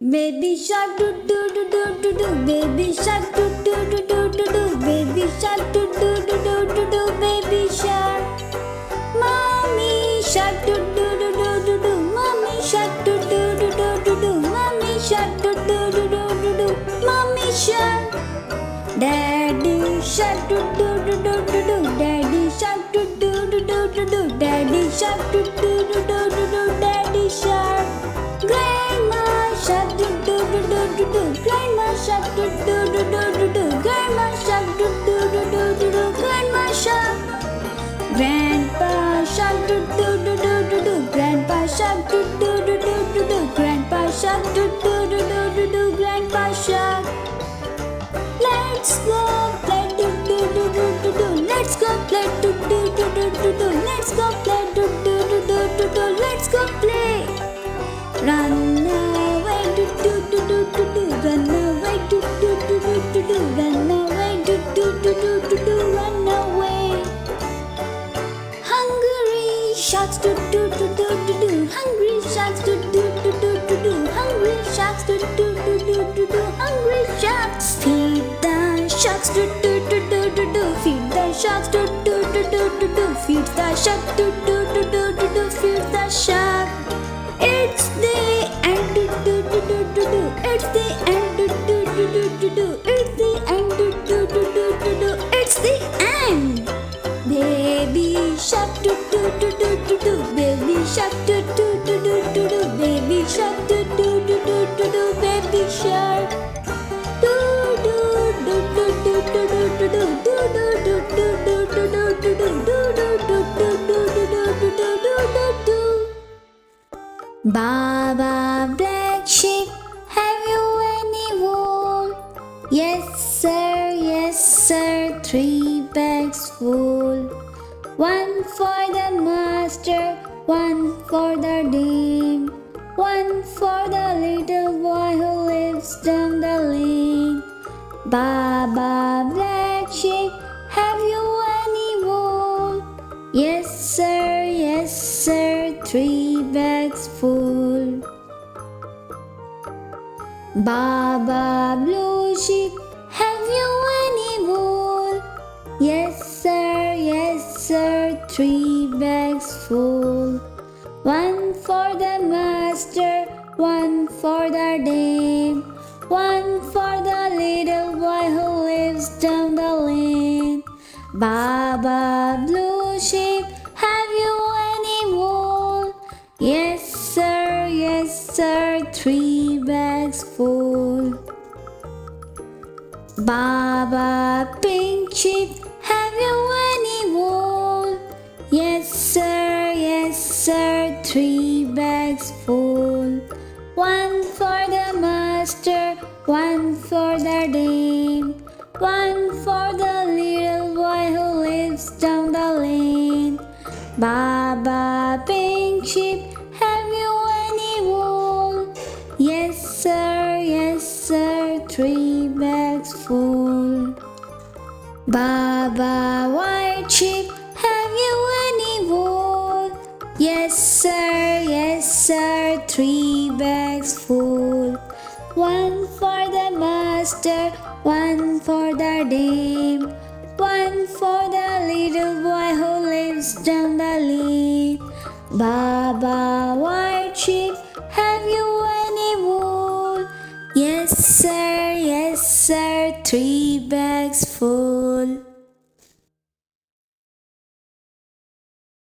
Baby shark do do do do do do. Baby shark do do do do do do. Baby shark do do do do do do. Baby shark. Mommy shark do do do do do do. Mommy shark do do do do do do. Mommy shark do do do do do do. Mommy shark. Daddy shark do do do do do do. Daddy shark do do do do do do. Daddy shark do do do do do do. Daddy shark. Grandma shark do do do do do do. Grandma shark do do do do do do. Grandma shark do do do do do do. Grandma shark. Grandpa shark do do do do do do. Grandpa shark do do do do do do. Grandpa shark do do do do do do. Grandpa shark. Let's go play do do do do do do. Let's go play do do do do do do. Let's go play do do do do do do. Let's go play. Run away do do do do do do. Run away do do do do do do. Run away do do do do do do. Run away. Hungry sharks do do do do do do. Hungry sharks do do do do do do. Hungry sharks do do do do do do. Hungry sharks. Feed the sharks do do do do do do. Feed the sharks do do do do do do. Feed the shark do do do do do do. Feed the shark. It's the end do do do do do do. It's the end do do do do do do. It's the end do do do do do do. It's the end. Baby shark do do do do do do. Baby shark do do do do do do. Baby shark do do do do do do. Baby shark. Do do do do do do do do do. Do do do do do do do do do. Do do do do do do do do do do do. Baba black sheep, have you any wool? Yes sir, 3 bags full. One for the master, one for the dame, one for the little boy who lives down the lane. Baba black sheep, have you any wool? Yes sir, 3 bags full. Baba blue sheep, have you any wool? Yes sir, 3 bags full. One for the master, one for the dame, one for the little boy who lives down the lane. Baba blue sheep, have you any wool? Yes sir, 3 bags full. Baba pink sheep, have you any wool? Yes sir, 3 bags full. One for the master, one for the dame, one for the little boy who lives down the lane. Baba pink sheep, have you any wool? Yes sir, 3 bags full. Baba white sheep, have you any wool? Yes sir, 3 bags full. One for the master, one for the dame, one for the little boy who lives down the lane. Baba white sheep, have you any wool? Yes sir, 3 bags full.